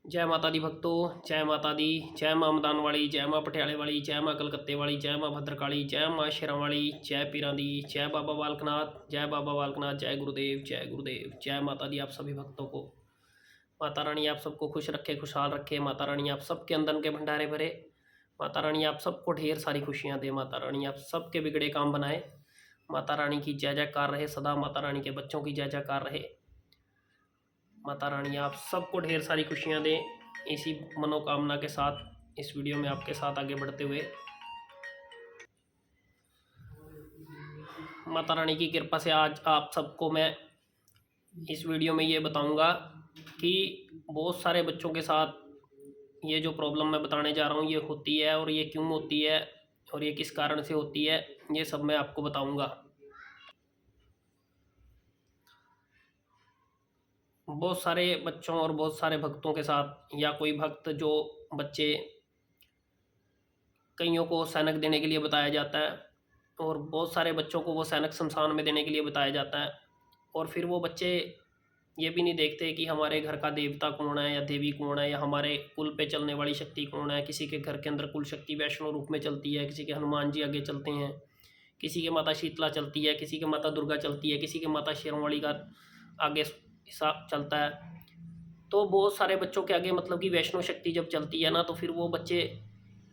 जय माता दी भक्तों, जय माता दी। जय मां मदान वाली, जय मां पटियाले वाली, जय मां कलकत्ते वाली, जय मां भद्रकाली, जय मां शेरां वाली, जय पीरां दी, जय बाबा बालकनाथ, जय बाबा बालकनाथ, जय गुरुदेव, जय गुरुदेव। जय माता दी। आप सभी भक्तों को माता रानी आप सबको खुश रखे, खुशहाल रखे। माता रानी आप सबके अंदर के भंडारे भरे। माता रानी आप सबको ढेर सारी खुशियाँ दे। माता रानी आप सबके बिगड़े काम बनाए। माता रानी की जय जयकार रहे सदा। माता रानी के बच्चों की जय जयकार रहे। माता रानी आप सबको ढेर सारी खुशियाँ दें। इसी मनोकामना के साथ इस वीडियो में आपके साथ आगे बढ़ते हुए माता रानी की कृपा से आज आप सबको मैं इस वीडियो में ये बताऊंगा कि बहुत सारे बच्चों के साथ ये जो प्रॉब्लम मैं बताने जा रहा हूँ ये होती है, और ये क्यों होती है और ये किस कारण से होती है, ये सब मैं आपको बताऊंगा। बहुत सारे बच्चों और बहुत सारे भक्तों के साथ, या कोई भक्त जो बच्चे, कईयों को सैनक देने के लिए बताया जाता है और बहुत सारे बच्चों को वो सैनक शमशान में देने के लिए बताया जाता है, और फिर वो बच्चे ये भी नहीं देखते कि हमारे घर का देवता कौन है या देवी कौन है, या हमारे कुल पे चलने वाली शक्ति कौन है। किसी के घर के अंदर कुल शक्ति वैष्णो रूप में चलती है, किसी के हनुमान जी आगे चलते हैं, किसी के माता शीतला चलती है, किसी के माता दुर्गा चलती है, किसी के माता शेरोंवाली का आगे हिसाब चलता है। तो बहुत सारे बच्चों के आगे मतलब कि वैष्णो शक्ति जब चलती है ना, तो फिर वो बच्चे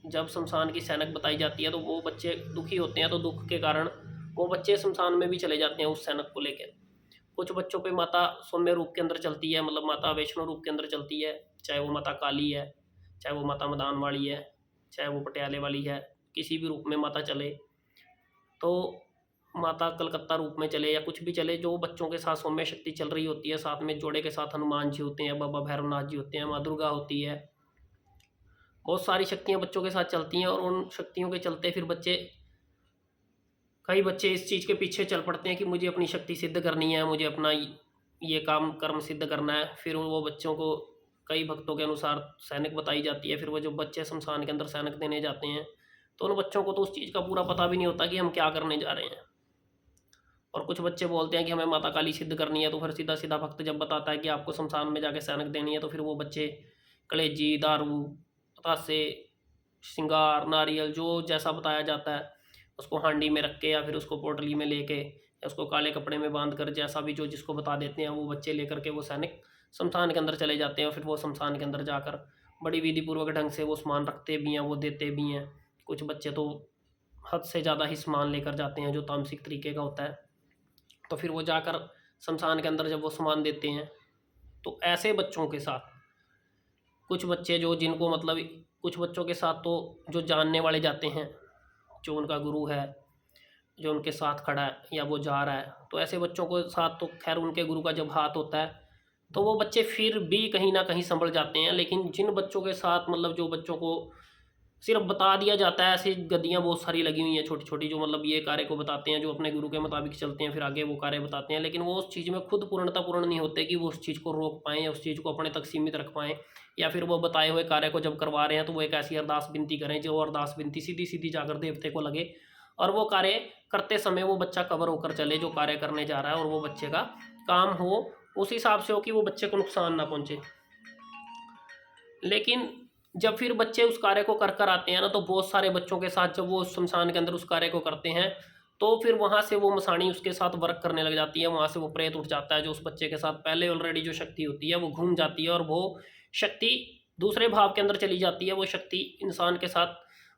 जब शमशान की सैनक बताई जाती है तो वो बच्चे दुखी होते हैं, तो दुख के कारण वो बच्चे शमशान में भी चले जाते हैं उस सैनक को लेकर। कुछ बच्चों पे माता सौम्य रूप के अंदर चलती है, मतलब माता वैष्णो रूप के अंदर चलती है, चाहे वो माता काली है, चाहे वो माता मदान वाली है, चाहे वो पटियाले वाली है, किसी भी रूप में माता चले, तो माता कलकत्ता रूप में चले या कुछ भी चले, जो बच्चों के साथ सौम्य शक्ति चल रही होती है, साथ में जोड़े के साथ हनुमान जी होते हैं, बाबा भैरवनाथ जी होते हैं, माँ दुर्गा होती है, बहुत सारी शक्तियाँ बच्चों के साथ चलती हैं। और उन शक्तियों के चलते फिर बच्चे, कई बच्चे इस चीज़ के पीछे चल पड़ते हैं कि मुझे अपनी शक्ति सिद्ध करनी है, मुझे अपना ये काम कर्म सिद्ध करना है। फिर वो बच्चों को कई भक्तों के अनुसार सैनिक बताई जाती है। फिर वो जो बच्चे शमशान के अंदर सैनिक देने जाते हैं, तो उन बच्चों को तो उस चीज़ का पूरा पता भी नहीं होता कि हम क्या करने जा रहे हैं। और कुछ बच्चे बोलते हैं कि हमें माता काली सिद्ध करनी है, तो फिर सीधा सीधा भक्त जब बताता है कि आपको शमशान में जाके सैनिक देनी है, तो फिर वो बच्चे कलेजी, दारू, पतासे, श्रृंगार, नारियल, जो जैसा बताया जाता है उसको हांडी में रख के या फिर उसको पोटली में लेके या उसको काले कपड़े में बांध कर, जैसा भी जो जिसको बता देते हैं, वो बच्चे लेकर के वो सैनिक शमशान के अंदर चले जाते हैं। और फिर वो शमशान के अंदर जाकर बड़ी विधि पूर्वक ढंग से वो सामान रखते भी हैं, वो देते भी हैं। कुछ बच्चे तो हद से ज़्यादा ही सामान लेकर जाते हैं जो तामसिक तरीके का होता है। तो फिर वो जाकर शमशान के अंदर जब वो सामान देते हैं, तो ऐसे बच्चों के साथ कुछ बच्चे जो जिनको मतलब, कुछ बच्चों के साथ तो जो जानने वाले जाते हैं, जो उनका गुरु है, जो उनके साथ खड़ा है या वो जा रहा है, तो ऐसे बच्चों को साथ तो खैर उनके गुरु का जब हाथ होता है तो वो बच्चे फिर भी कहीं ना कहीं संभल जाते हैं। लेकिन जिन बच्चों के साथ मतलब जो बच्चों को सिर्फ बता दिया जाता है, ऐसी गद्दियाँ बहुत सारी लगी हुई हैं छोटी छोटी, जो मतलब ये कार्य को बताते हैं, जो अपने गुरु के मुताबिक चलते हैं, फिर आगे वो कार्य बताते हैं, लेकिन वो उस चीज़ में खुद पूर्णता पूर्ण नहीं होते कि वो उस चीज़ को रोक पाएँ या उस चीज़ को अपने तक सीमित रख पाएँ। या फिर वो बताए हुए कार्य को जब करवा रहे हैं तो वो एक ऐसी अरदास विनती करें जो अरदास विनती सीधी सीधी जाकर देवते को लगे, और वो कार्य करते समय वो बच्चा कवर होकर चले जो कार्य करने जा रहा है, और वो बच्चे का काम हो उस हिसाब से हो कि वो बच्चे को नुकसान ना पहुँचे। लेकिन जब फिर बच्चे उस कार्य को कर कर आते हैं ना, तो बहुत सारे बच्चों के साथ जब वो उस शमशान के अंदर उस कार्य को करते हैं, तो फिर वहाँ से वो मसाणी उसके साथ वर्क करने लग जाती है, वहाँ से वो प्रेत उठ जाता है जो उस बच्चे के साथ पहले ऑलरेडी जो शक्ति होती है वो घूम जाती है, और वो शक्ति दूसरे भाव के अंदर चली जाती है। वो शक्ति इंसान के साथ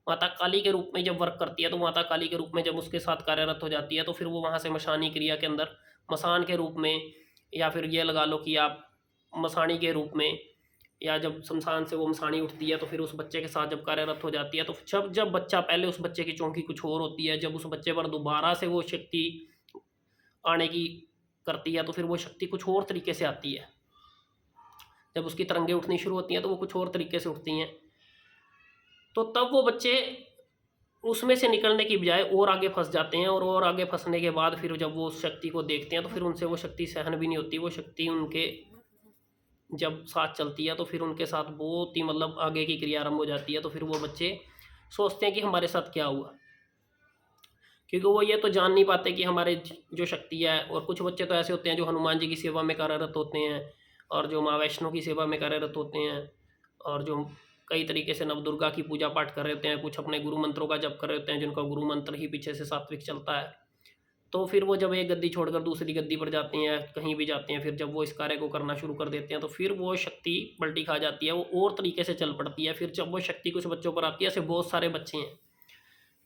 माता काली के रूप में जब वर्क करती है, तो माता काली के रूप में जब उसके साथ कार्यरत हो जाती है, तो फिर वो वहाँ से मशानी क्रिया के अंदर मसान के रूप में, या फिर ये लगा लो कि आप मसाणी के रूप में, या जब शमशान से वो मसाणी उठती है तो फिर उस बच्चे के साथ जब कार्यरत हो जाती है, तो जब जब बच्चा, पहले उस बच्चे की चौंकी कुछ और होती है, जब उस बच्चे पर दोबारा से वो शक्ति आने की करती है तो फिर वो शक्ति कुछ और तरीके से आती है। जब उसकी तरंगें उठनी शुरू होती हैं तो वो कुछ और तरीके से उठती हैं, तो तब वो बच्चे उसमें से निकलने की बजाय और आगे फंस जाते हैं, और आगे फंसने के बाद फिर जब वो उस शक्ति को देखते हैं तो फिर उनसे वो शक्ति सहन भी नहीं होती। वो शक्ति उनके जब साथ चलती है तो फिर उनके साथ बहुत ही मतलब आगे की क्रिया आरंभ हो जाती है। तो फिर वो बच्चे सोचते हैं कि हमारे साथ क्या हुआ, क्योंकि वो ये तो जान नहीं पाते कि हमारे जो शक्ति है। और कुछ बच्चे तो ऐसे होते हैं जो हनुमान जी की सेवा में कार्यरत होते हैं, और जो माँ वैष्णो की सेवा में कार्यरत होते हैं, और जो कई तरीके से नवदुर्गा की पूजा पाठ कर रहे होते हैं, कुछ अपने गुरु मंत्रों का जप कर रहे होते हैं, जिनका गुरु मंत्र ही पीछे से सात्विक चलता है। तो फिर वो जब एक गद्दी छोड़कर दूसरी गद्दी पर जाती हैं, कहीं भी जाते हैं, फिर जब वो इस कार्य को करना शुरू कर देते हैं तो फिर वो शक्ति पलटी खा जाती है, वो और तरीके से चल पड़ती है। फिर जब वो शक्ति कुछ बच्चों पर आती है, ऐसे बहुत सारे बच्चे हैं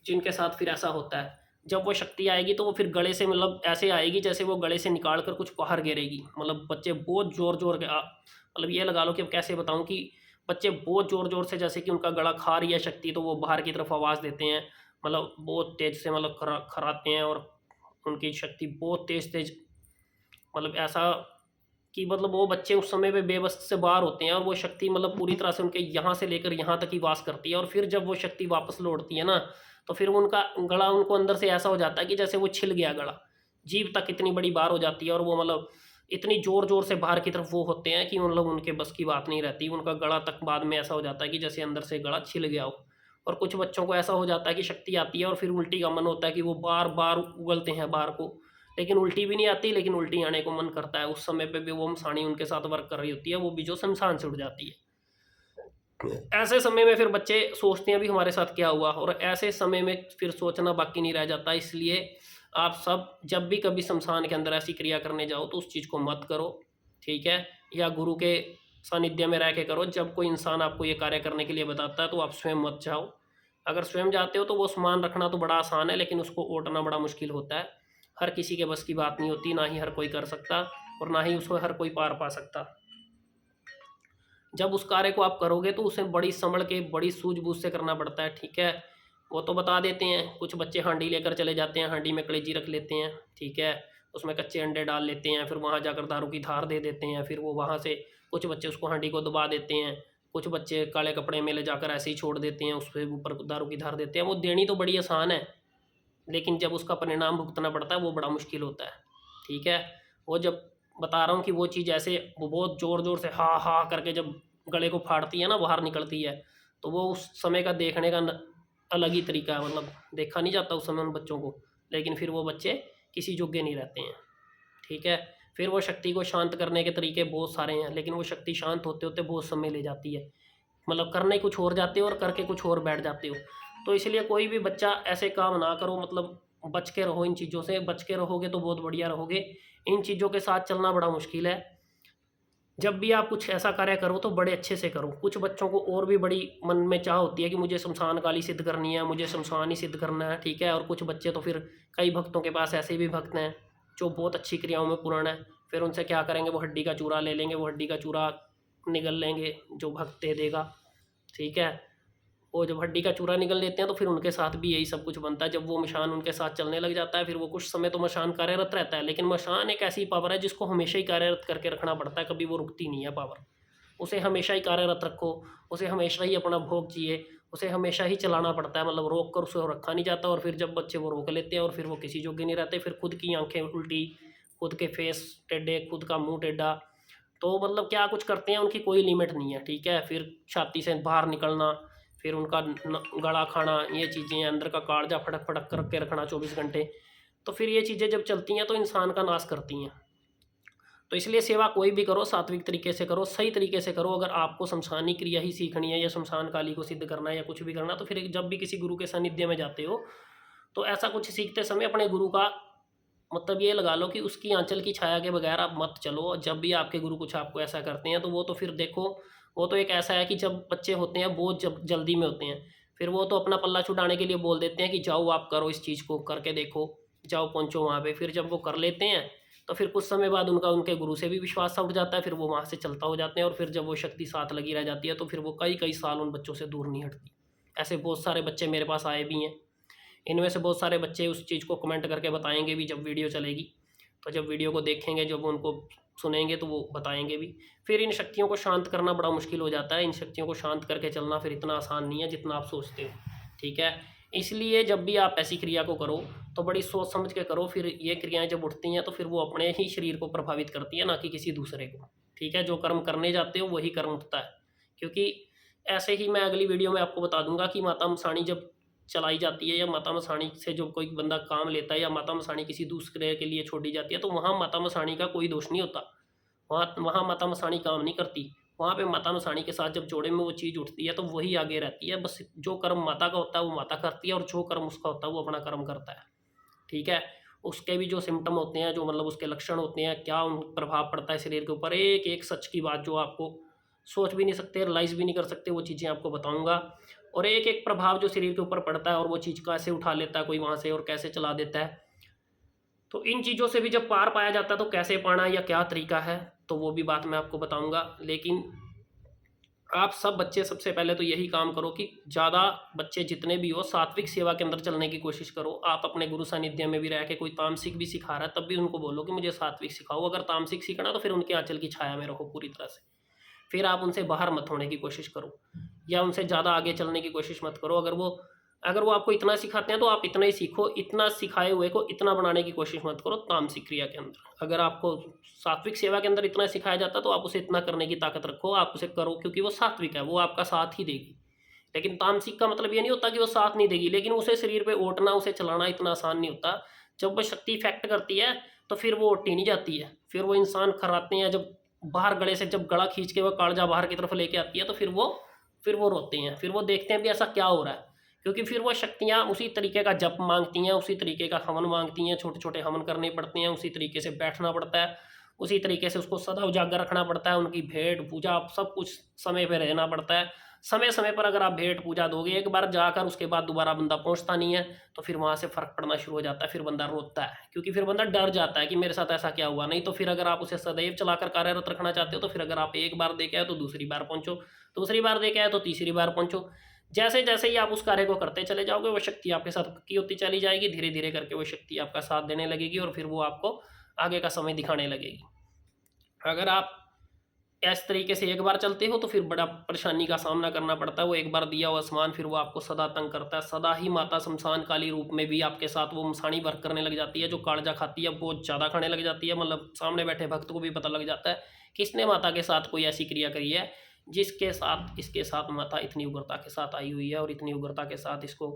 जिनके साथ फिर ऐसा होता है। जब वो शक्ति आएगी तो वो फिर गले से मतलब ऐसे आएगी जैसे वो गले से निकाल कर कुछ बाहर गिरेगी। मतलब बच्चे बहुत ज़ोर ज़ोर के मतलब ये लगा लो कि अब कैसे बताऊँ कि बच्चे बहुत ज़ोर ज़ोर से, जैसे कि उनका गला खा रही है शक्ति, तो वो बाहर की तरफ आवाज़ देते हैं। मतलब बहुत तेज़ से मतलब खराते हैं, और उनकी शक्ति बहुत तेज़ तेज़, मतलब ऐसा कि मतलब वो बच्चे उस समय पे बेबस से बाहर होते हैं, और वो शक्ति मतलब पूरी तरह से उनके यहाँ से लेकर यहाँ तक ही वास करती है। और फिर जब वो शक्ति वापस लौटती है ना, तो फिर उनका गला उनको अंदर से ऐसा हो जाता है कि जैसे वो छिल गया गला, जीभ तक इतनी बड़ी बार हो जाती है, और वो मतलब इतनी ज़ोर ज़ोर से बाहर की तरफ वो होते हैं कि मतलब उनके बस की बात नहीं रहती। उनका गला तक बाद में ऐसा हो जाता है कि जैसे अंदर से गला छिल गया हो। और कुछ बच्चों को ऐसा हो जाता है कि शक्ति आती है और फिर उल्टी का मन होता है कि वो बार बार उगलते हैं बाहर को, लेकिन उल्टी भी नहीं आती, लेकिन उल्टी आने को मन करता है। उस समय पे भी वो मसाणी उनके साथ वर्क कर रही होती है, वो भी जो शमशान से उड़ जाती है। ऐसे समय में फिर बच्चे सोचते हैं भी हमारे साथ क्या हुआ, और ऐसे समय में फिर सोचना बाकी नहीं रह जाता। इसलिए आप सब जब भी कभी शमशान के अंदर ऐसी क्रिया करने जाओ तो उस चीज़ को मत करो, ठीक है। या गुरु के सानिध्य में रह के करो। जब कोई इंसान आपको ये कार्य करने के लिए बताता है तो आप स्वयं मत जाओ। अगर स्वयं जाते हो तो वो सामान रखना तो बड़ा आसान है, लेकिन उसको ओटना बड़ा मुश्किल होता है। हर किसी के बस की बात नहीं होती, ना ही हर कोई कर सकता, और ना ही उसको हर कोई पार पा सकता। जब उस कार्य को आप करोगे तो उसे बड़ी संभल के, बड़ी सूझबूझ से करना पड़ता है, ठीक है। वो तो बता देते हैं, कुछ बच्चे हांडी लेकर चले जाते हैं, हांडी में कलेजी रख लेते हैं, ठीक है, उसमें कच्चे अंडे डाल लेते हैं, फिर वहाँ जाकर दारू की धार दे देते हैं। फिर वो वहाँ से कुछ बच्चे उसको हांडी को दबा देते हैं, कुछ बच्चे काले कपड़े में ले जाकर ऐसे ही छोड़ देते हैं, उस पर ऊपर दारू की धार देते हैं। वो देनी तो बड़ी आसान है, लेकिन जब उसका परिणाम भुगतना पड़ता है वो बड़ा मुश्किल होता है, ठीक है। वो जब बता रहा हूँ कि वो चीज़ ऐसे वो बहुत ज़ोर ज़ोर से हा हा करके जब गले को फाड़ती है ना, बाहर निकलती है, तो वो उस समय का देखने का अलग ही तरीका है। मतलब देखा नहीं जाता उस समय उन बच्चों को, लेकिन फिर वो बच्चे किसी योग्य नहीं रहते हैं, ठीक है। फिर वो शक्ति को शांत करने के तरीके बहुत सारे हैं, लेकिन वो शक्ति शांत होते होते बहुत समय ले जाती है। मतलब करने कुछ और जाते हो और करके कुछ और बैठ जाते हो। तो इसलिए कोई भी बच्चा ऐसे काम ना करो, मतलब बच के रहो, इन चीज़ों से बच के रहोगे तो बहुत बढ़िया रहोगे। इन चीज़ों के साथ चलना बड़ा मुश्किल है। जब भी आप कुछ ऐसा कार्य करो तो बड़े अच्छे से करो। कुछ बच्चों को और भी बड़ी मन में चाह होती है कि मुझे शमशान काली सिद्ध करनी है, मुझे शमशान ही सिद्ध करना है, ठीक है। और कुछ बच्चे तो फिर, कई भक्तों के पास ऐसे भी भक्त हैं जो बहुत अच्छी क्रियाओं में पूर्ण है। फिर उनसे क्या करेंगे, वो हड्डी का चूरा ले लेंगे, वो हड्डी का चूरा निगल लेंगे जो भक्त दे देगा, ठीक है। वो जब हड्डी का चूरा निगल लेते हैं तो फिर उनके साथ भी यही सब कुछ बनता है। जब वो मशान उनके साथ चलने लग जाता है, फिर वो कुछ समय तो मशान कार्यरत रहता है, लेकिन मशान एक ऐसी पावर है जिसको हमेशा ही कार्यरत करके रखना पड़ता है, कभी वो रुकती नहीं है पावर। उसे हमेशा ही कार्यरत रखो, उसे हमेशा ही अपना भोग चाहिए, उसे हमेशा ही चलाना पड़ता है। मतलब रोक कर उसे रखा नहीं जाता। और फिर जब बच्चे वो रोक लेते हैं और फिर वो किसी जोगे नहीं रहते, फिर खुद की आंखें उल्टी, खुद के फेस टेढ़े, खुद का मुंह टेढ़ा, तो मतलब क्या कुछ करते हैं, उनकी कोई लिमिट नहीं है, ठीक है। फिर छाती से बाहर निकलना, फिर उनका गला खाना, ये चीज़ें, अंदर का कालजा फटक फटक करके रखना 24 घंटे। तो फिर ये चीज़ें जब चलती हैं तो इंसान का नाश करती हैं। तो इसलिए सेवा कोई भी करो सात्विक तरीके से करो, सही तरीके से करो। अगर आपको शमशानी क्रिया ही सीखनी है या शमशान काली को सिद्ध करना है या कुछ भी करना, तो फिर जब भी किसी गुरु के सानिध्य में जाते हो तो ऐसा कुछ सीखते समय अपने गुरु का मतलब ये लगा लो कि उसकी आंचल की छाया के बगैर आप मत चलो। जब भी आपके गुरु कुछ आपको ऐसा करते हैं तो वो तो फिर देखो, वो तो एक ऐसा है कि जब बच्चे होते हैं बहुत जब जल्दी में होते हैं, फिर वो तो अपना पल्ला छुड़ाने के लिए बोल देते हैं कि जाओ आप करो, इस चीज़ को करके देखो, जाओ पहुँचो वहाँ पे। फिर जब वो कर लेते हैं तो फिर कुछ समय बाद उनका उनके गुरु से भी विश्वास सा उठ जाता है, फिर वो वहाँ से चलता हो जाते हैं। और फिर जब वो शक्ति साथ लगी रह जाती है तो फिर वो कई कई साल उन बच्चों से दूर नहीं हटती। ऐसे बहुत सारे बच्चे मेरे पास आए भी हैं। इनमें से बहुत सारे बच्चे उस चीज़ को कमेंट करके बताएंगे भी जब वीडियो चलेगी। तो जब वीडियो को देखेंगे, जब उनको सुनेंगे तो वो बताएंगे भी। फिर इन शक्तियों को शांत करना बड़ा मुश्किल हो जाता है। इन शक्तियों को शांत करके चलना फिर इतना आसान नहीं है जितना आप सोचते हो, ठीक है। इसलिए जब भी आप ऐसी क्रिया को करो तो बड़ी सोच समझ के करो। फिर ये क्रियाएं जब उठती हैं तो फिर वो अपने ही शरीर को प्रभावित करती है, ना कि किसी दूसरे को, ठीक है। जो कर्म करने जाते हो वही कर्म उठता है। क्योंकि ऐसे ही मैं अगली वीडियो में आपको बता दूंगा कि माता मसाणी जब चलाई जाती है या माता मसाणी से जो कोई बंदा काम लेता है या माता मसाणी किसी दूसरे के लिए छोड़ी जाती है, तो वहाँ माता मसाणी का कोई दोष नहीं होता। वहाँ वहाँ माता मसाणी काम नहीं करती। वहाँ पे माता मसाणी के साथ जब जोड़े में वो चीज़ उठती है तो वही आगे रहती है। बस जो कर्म माता का होता है वो माता करती है, और जो कर्म उसका होता है वो अपना कर्म करता है। ठीक है? उसके भी जो सिम्पटम होते हैं, जो मतलब उसके लक्षण होते हैं, क्या उन प्रभाव पड़ता है शरीर के ऊपर, एक-एक सच की बात जो आपको सोच भी नहीं सकते, रियलाइज़ भी नहीं कर सकते, वो चीज़ें आपको बताऊँगा। और एक-एक प्रभाव जो शरीर के ऊपर पड़ता है और वो चीज़ कैसे उठा लेता है कोई वहाँ से और कैसे चला देता है। तो इन चीज़ों से भी जब पार पाया जाता है तो कैसे पाना या क्या तरीका है, तो वो भी बात मैं आपको बताऊँगा। लेकिन आप सब बच्चे सबसे पहले तो यही काम करो कि ज़्यादा बच्चे जितने भी हो सात्विक सेवा के अंदर चलने की कोशिश करो। आप अपने गुरु सानिध्य में भी रह के, कोई तामसिक भी सिखा रहा है तब भी उनको बोलो कि मुझे सात्विक सिखाओ। अगर तामसिक सीखना तो फिर उनके आंचल की छाया में रहो पूरी तरह से। फिर आप उनसे बाहर मत होने की कोशिश करो, या उनसे ज़्यादा आगे चलने की कोशिश मत करो। अगर वो आपको इतना सिखाते हैं तो आप इतना ही सीखो, इतना सिखाए हुए को इतना बनाने की कोशिश मत करो तामसिक क्रिया के अंदर। अगर आपको सात्विक सेवा के अंदर इतना सिखाया जाता है तो आप उसे इतना करने की ताकत रखो, आप उसे करो, क्योंकि वो सात्विक है, वो आपका साथ ही देगी। लेकिन तामसिक का मतलब ये नहीं होता कि वो साथ नहीं देगी, लेकिन उसे शरीर पे ओटना, उसे चलाना इतना आसान नहीं होता। जब वो शक्ति इफेक्ट करती है तो फिर वो ओटी नहीं जाती है। फिर वो इंसान खर्राते हैं, जब बाहर गले से जब गला खींच के वो कालजा बाहर की तरफ लेके आती है तो फिर वो रोते हैं, फिर वो देखते हैं भी ऐसा क्या हो रहा है। क्योंकि फिर वो शक्तियाँ उसी तरीके का जप मांगती हैं, उसी तरीके का हवन मांगती हैं, छोटे छोटे हवन करने पड़ते हैं, उसी तरीके से बैठना पड़ता है, उसी तरीके से उसको सदा उजागर रखना पड़ता है। उनकी भेंट पूजा सब कुछ समय पे रहना पड़ता है। समय समय पर अगर आप भेंट पूजा दोगे एक बार जाकर, उसके बाद दोबारा बंदा पहुंचता नहीं है, तो फिर वहाँ से फ़र्क पड़ना शुरू हो जाता है। फिर बंदा रोता है, क्योंकि फिर बंदा डर जाता है कि मेरे साथ ऐसा क्या हुआ। नहीं तो फिर अगर आप उसे सदैव चलाकर कार्यरत रखना चाहते हो तो फिर अगर आप एक बार दे के आए तो दूसरी बार पहुँचो, दूसरी बार दे के आए तो तीसरी बार पहुँचो। जैसे जैसे ही आप उस कार्य को करते चले जाओगे वो शक्ति आपके साथ पक्की होती चली जाएगी, धीरे धीरे करके वो शक्ति आपका साथ देने लगेगी और फिर वो आपको आगे का समय दिखाने लगेगी। अगर आप इस तरीके से एक बार चलते हो तो फिर बड़ा परेशानी का सामना करना पड़ता है। वो एक बार दिया हुआ सामान फिर वो आपको सदा तंग करता है। सदा ही माता शमशान काली रूप में भी आपके साथ वो मसाणी वर्क करने लग जाती है। जो कालजा खाती है बहुत ज़्यादा खाने लग जाती है, मतलब सामने बैठे भक्त को भी पता लग जाता है कि इसने माता के साथ कोई ऐसी क्रिया करी है जिसके साथ इसके साथ माता इतनी उग्रता के साथ आई हुई है और इतनी उग्रता के साथ इसको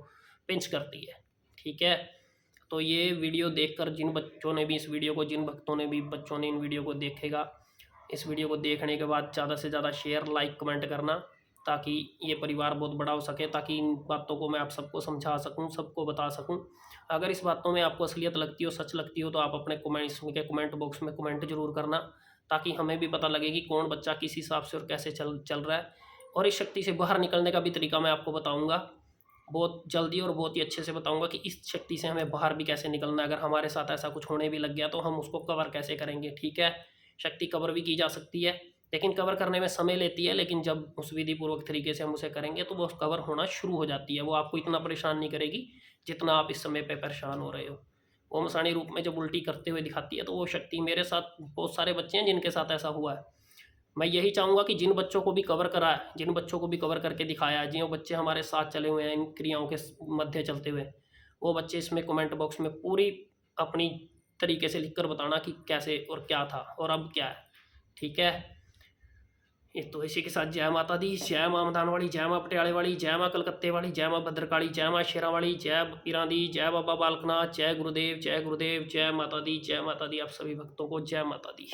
पिंच करती है। ठीक है? तो ये वीडियो देखकर जिन बच्चों ने भी इस वीडियो को, जिन भक्तों ने भी, बच्चों ने इन वीडियो को देखेगा, इस वीडियो को देखने के बाद ज़्यादा से ज़्यादा शेयर, लाइक, कमेंट करना, ताकि ये परिवार बहुत बड़ा हो सके, ताकि इन बातों को मैं आप सबको समझा सकूं, सबको बता सकूं। अगर इस बातों में आपको असलियत लगती हो, सच लगती हो, तो आप अपने कमेंट्स के कमेंट बॉक्स में कमेंट जरूर करना, ताकि हमें भी पता लगे कि कौन बच्चा किस हिसाब से और कैसे चल चल रहा है। और इस शक्ति से बाहर निकलने का भी तरीका मैं आपको बताऊँगा बहुत जल्दी, और बहुत ही अच्छे से बताऊँगा कि इस शक्ति से हमें बाहर भी कैसे निकलना है। अगर हमारे साथ ऐसा कुछ होने भी लग गया तो हम उसको कवर कैसे करेंगे। ठीक है? शक्ति कवर भी की जा सकती है, लेकिन कवर करने में समय लेती है, लेकिन जब उस विधि पूर्वक तरीके से हम उसे करेंगे तो वो कवर होना शुरू हो जाती है। वो आपको इतना परेशान नहीं करेगी जितना आप इस समय पे परेशान हो रहे हो। वो मसाणी रूप में जब उल्टी करते हुए दिखाती है तो वो शक्ति, मेरे साथ बहुत सारे बच्चे हैं जिनके साथ ऐसा हुआ है। मैं यही चाहूँगा कि जिन बच्चों को भी कवर करा है, जिन बच्चों को भी कवर करके दिखाया है, जिन बच्चे हमारे साथ चले हुए हैं इन क्रियाओं के मध्य चलते हुए, वो बच्चे इसमें कमेंट बॉक्स में पूरी अपनी तरीके से लिखकर बताना कि कैसे और क्या था और अब क्या है। ठीक है? ये तो इसी के साथ जय माता दी, जय माँ मदान वाली, जय माँ पटियाले वाली, जय माँ कलकत्ते वाली, जय माँ भद्रकाली, जय माँ शेरा वाली, जय पीरां दी, जय बाबा बालकनाथ, जय गुरुदेव, जय गुरुदेव, जय माता दी, जय माता दी। आप सभी भक्तों को जय माता दी।